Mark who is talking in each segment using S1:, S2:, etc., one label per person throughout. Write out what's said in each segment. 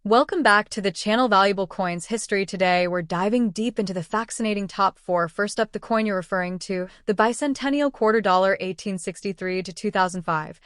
S1: Welcome back to the channel Valuable Coins History. Today, we're diving deep into the fascinating top four. First up, the coin you're referring to, the bicentennial quarter dollar 1863 to 2005.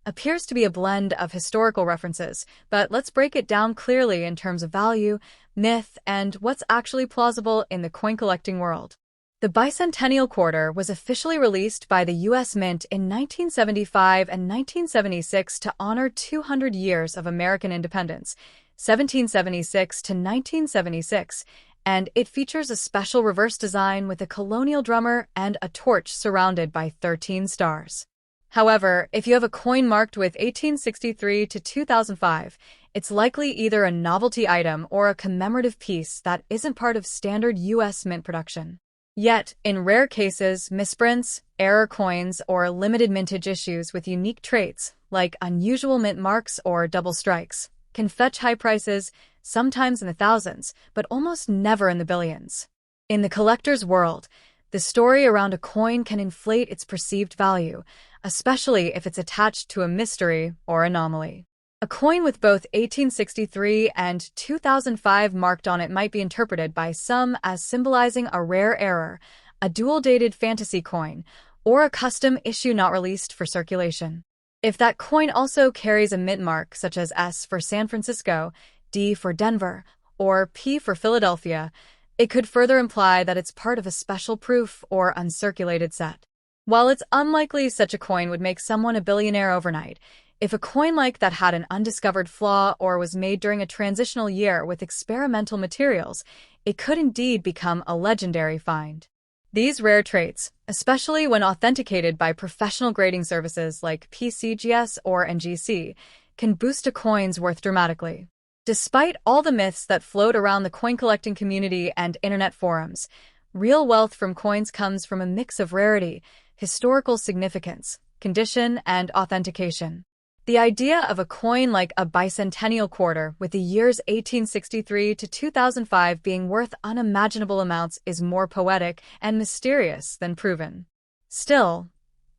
S1: Appears to be a blend of historical references, but let's break it down clearly in terms of value, myth, and what's actually plausible in the coin collecting world. The bicentennial quarter was officially released by the U.S. Mint in 1975 and 1976 to honor 200 years of American independence, 1776 to 1976, and it features a special reverse design with a colonial drummer and a torch surrounded by 13 stars. However, if you have a coin marked with 1863 to 2005, it's likely either a novelty item or a commemorative piece that isn't part of standard U.S. Mint production. Yet, in rare cases, misprints, error coins, or limited mintage issues with unique traits, like unusual mint marks or double strikes, can fetch high prices, sometimes in the thousands, but almost never in the billions. In the collector's world, the story around a coin can inflate its perceived value, especially if it's attached to a mystery or anomaly. A coin with both 1863 and 2005 marked on it might be interpreted by some as symbolizing a rare error, a dual-dated fantasy coin, or a custom issue not released for circulation. If that coin also carries a mint mark such as S for San Francisco, D for Denver, or P for Philadelphia, it could further imply that it's part of a special proof or uncirculated set. While it's unlikely such a coin would make someone a billionaire overnight, if a coin like that had an undiscovered flaw or was made during a transitional year with experimental materials, it could indeed become a legendary find. These rare traits, especially when authenticated by professional grading services like PCGS or NGC, can boost a coin's worth dramatically. Despite all the myths that float around the coin collecting community and internet forums, real wealth from coins comes from a mix of rarity, historical significance, condition, and authentication. The idea of a coin like a bicentennial quarter with the years 1863 to 2005 being worth unimaginable amounts is more poetic and mysterious than proven. Still,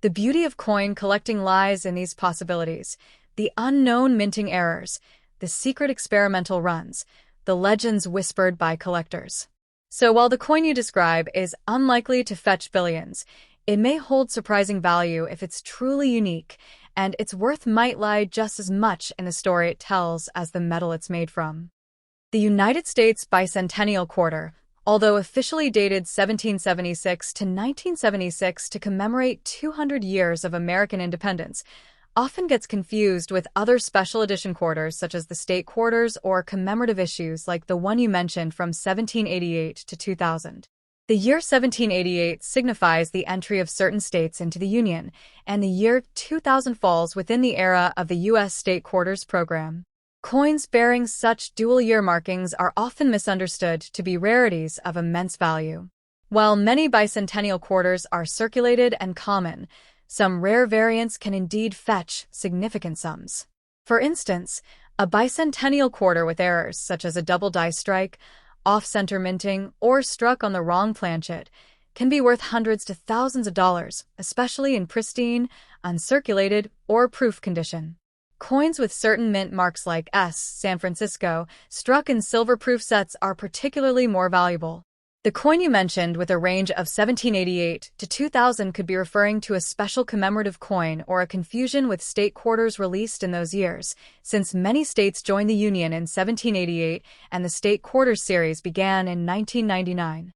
S1: the beauty of coin collecting lies in these possibilities, the unknown minting errors, the secret experimental runs, the legends whispered by collectors. So while the coin you describe is unlikely to fetch billions, it may hold surprising value if it's truly unique, and its worth might lie just as much in the story it tells as the metal it's made from. The United States bicentennial quarter, although officially dated 1776 to 1976 to commemorate 200 years of American independence, often gets confused with other special edition quarters such as the state quarters or commemorative issues like the one you mentioned from 1788 to 2000. The year 1788 signifies the entry of certain states into the Union, and the year 2000 falls within the era of the U.S. state quarters program. Coins bearing such dual-year markings are often misunderstood to be rarities of immense value. While many bicentennial quarters are circulated and common, some rare variants can indeed fetch significant sums. For instance, a bicentennial quarter with errors such as a double die strike, off-center minting, or struck on the wrong planchet can be worth hundreds to thousands of dollars, especially in pristine, uncirculated, or proof condition. Coins with certain mint marks like S, San Francisco, struck in silver-proof sets are particularly more valuable. The coin you mentioned with a range of 1788 to 2000 could be referring to a special commemorative coin or a confusion with state quarters released in those years, since many states joined the Union in 1788 and the state quarters series began in 1999.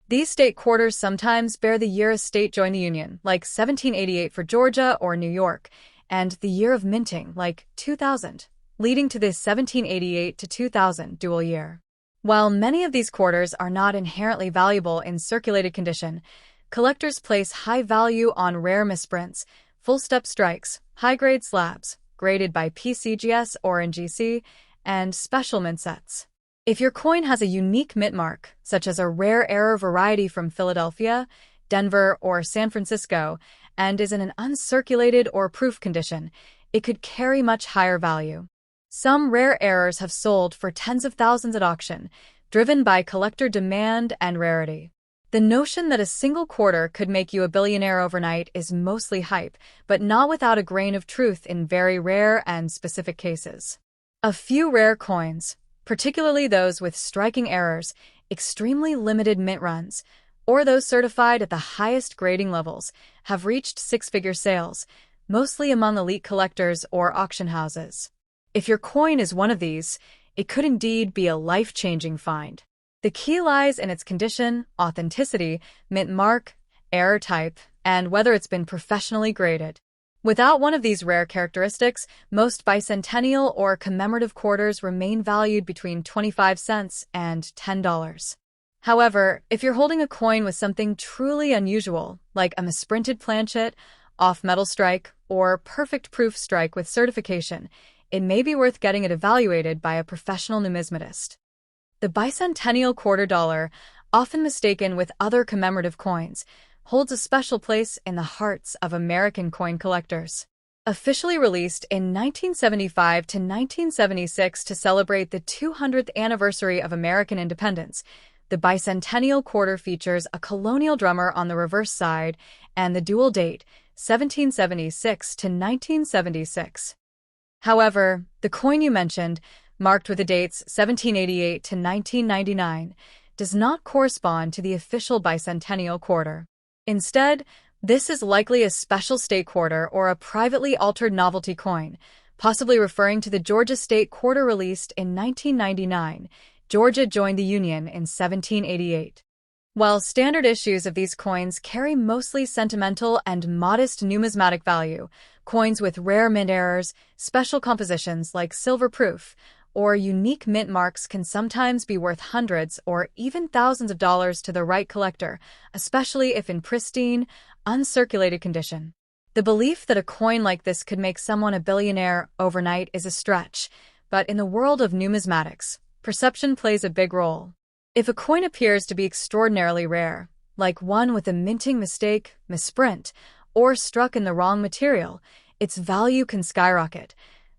S1: These state quarters sometimes bear the year a state joined the Union, like 1788 for Georgia or New York, and the year of minting, like 2000, leading to the 1788 to 2000 dual year. While many of these quarters are not inherently valuable in circulated condition, collectors place high value on rare misprints, full-step strikes, high-grade slabs, graded by PCGS or NGC, and special mint sets. If your coin has a unique mint mark, such as a rare error variety from Philadelphia, Denver, or San Francisco, and is in an uncirculated or proof condition, it could carry much higher value. Some rare errors have sold for tens of thousands at auction, driven by collector demand and rarity. The notion that a single quarter could make you a billionaire overnight is mostly hype, but not without a grain of truth in very rare and specific cases. A few rare coins, particularly those with striking errors, extremely limited mint runs, or those certified at the highest grading levels, have reached six-figure sales, mostly among elite collectors or auction houses. If your coin is one of these, it could indeed be a life-changing find. The key lies in its condition, authenticity, mint mark, error type, and whether it's been professionally graded. Without one of these rare characteristics, most bicentennial or commemorative quarters remain valued between 25 cents and $10. However, if you're holding a coin with something truly unusual, like a misprinted planchet, off-metal strike, or perfect proof strike with certification, it may be worth getting it evaluated by a professional numismatist. The bicentennial quarter dollar, often mistaken with other commemorative coins, holds a special place in the hearts of American coin collectors. Officially released in 1975 to 1976 to celebrate the 200th anniversary of American independence, the bicentennial quarter features a colonial drummer on the reverse side and the dual date, 1776 to 1976. However, the coin you mentioned, marked with the dates 1788 to 1999, does not correspond to the official bicentennial quarter. Instead, this is likely a special state quarter or a privately altered novelty coin, possibly referring to the Georgia state quarter released in 1999. Georgia joined the Union in 1788. While standard issues of these coins carry mostly sentimental and modest numismatic value, coins with rare mint errors, special compositions like silver proof, or unique mint marks can sometimes be worth hundreds or even thousands of dollars to the right collector, especially if in pristine, uncirculated condition. The belief that a coin like this could make someone a billionaire overnight is a stretch, but in the world of numismatics, perception plays a big role. If a coin appears to be extraordinarily rare, like one with a minting mistake, misprint, or struck in the wrong material, its value can skyrocket,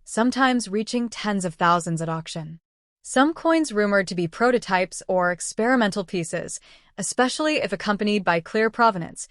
S1: sometimes reaching tens of thousands at auction. Some coins rumored to be prototypes or experimental pieces, especially if accompanied by clear provenance,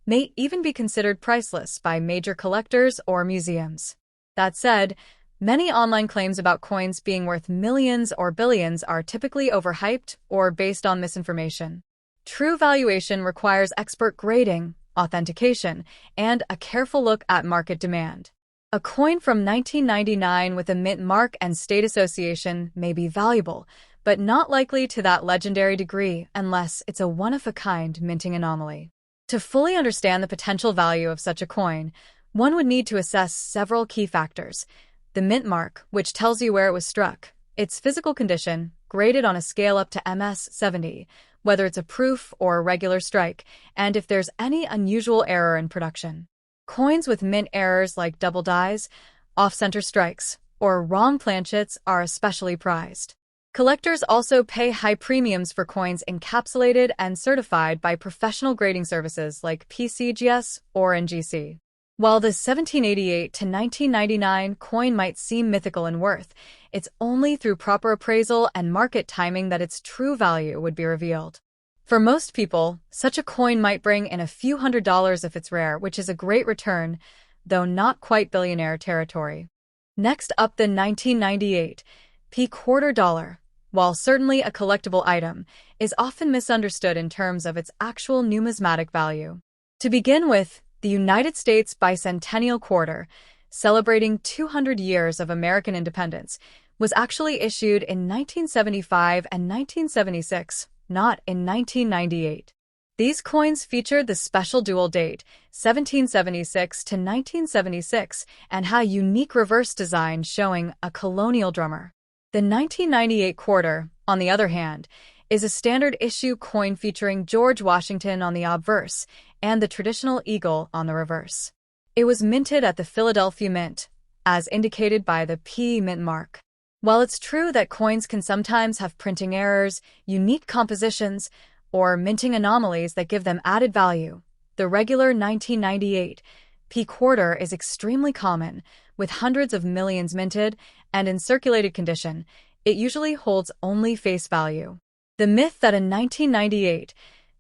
S1: may even be considered priceless by major collectors or museums. That said, many online claims about coins being worth millions or billions are typically overhyped or based on misinformation. True valuation requires expert grading, authentication, and a careful look at market demand. A coin from 1999 with a mint mark and state association may be valuable, but not likely to that legendary degree unless it's a one-of-a-kind minting anomaly. To fully understand the potential value of such a coin, one would need to assess several key factors: the mint mark, which tells you where it was struck, its physical condition, graded on a scale up to MS-70, whether it's a proof or a regular strike, and if there's any unusual error in production. Coins with mint errors like double dies, off-center strikes, or wrong planchets are especially prized. Collectors also pay high premiums for coins encapsulated and certified by professional grading services like PCGS or NGC. While the 1788 to 1999 coin might seem mythical in worth, it's only through proper appraisal and market timing that its true value would be revealed. For most people, such a coin might bring in a few $100s if it's rare, which is a great return, though not quite billionaire territory. Next up, the 1998 P quarter dollar, while certainly a collectible item, is often misunderstood in terms of its actual numismatic value. To begin with, the United States bicentennial quarter, celebrating 200 years of American independence, was actually issued in 1975 and 1976, not in 1998. These coins featured the special dual date, 1776 to 1976, and had a unique reverse design showing a colonial drummer. The 1998 quarter, on the other hand, is a standard issue coin featuring George Washington on the obverse and the traditional eagle on the reverse. It was minted at the Philadelphia Mint, as indicated by the P mint mark. While it's true that coins can sometimes have printing errors, unique compositions, or minting anomalies that give them added value, the regular 1998 P quarter is extremely common, with hundreds of millions minted, and in circulated condition, it usually holds only face value. The myth that a 1998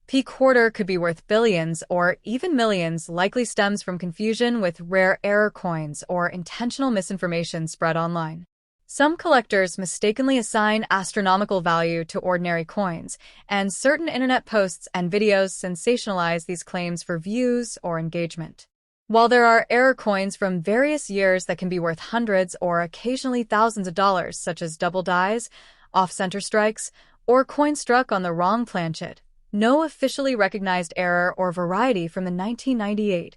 S1: P quarter could be worth billions or even millions likely stems from confusion with rare error coins or intentional misinformation spread online. Some collectors mistakenly assign astronomical value to ordinary coins, and certain internet posts and videos sensationalize these claims for views or engagement. While there are error coins from various years that can be worth hundreds or occasionally thousands of dollars, such as double dies, off-center strikes, or coins struck on the wrong planchet, no officially recognized error or variety from the 1998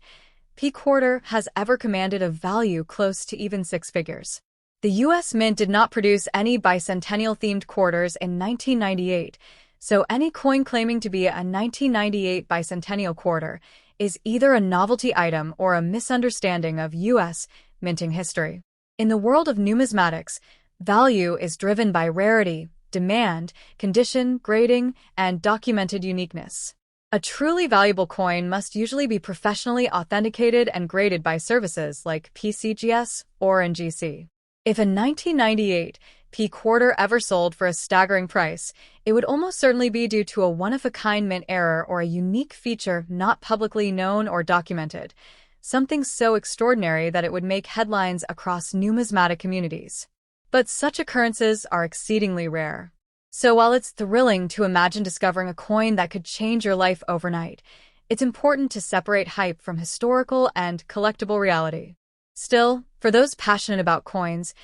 S1: P quarter has ever commanded a value close to even six figures. The U.S. Mint did not produce any bicentennial-themed quarters in 1998, so any coin claiming to be a 1998 bicentennial quarter is either a novelty item or a misunderstanding of U.S. minting history. In the world of numismatics, value is driven by rarity, demand, condition, grading, and documented uniqueness. A truly valuable coin must usually be professionally authenticated and graded by services like PCGS or NGC. If a 1998 P quarter ever sold for a staggering price, it would almost certainly be due to a one-of-a-kind mint error or a unique feature not publicly known or documented, something so extraordinary that it would make headlines across numismatic communities. But such occurrences are exceedingly rare. So while it's thrilling to imagine discovering a coin that could change your life overnight, it's important to separate hype from historical and collectible reality. Still, for those passionate about coins,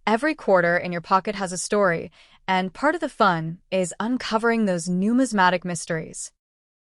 S1: every quarter in your pocket has a story, and part of the fun is uncovering those numismatic mysteries.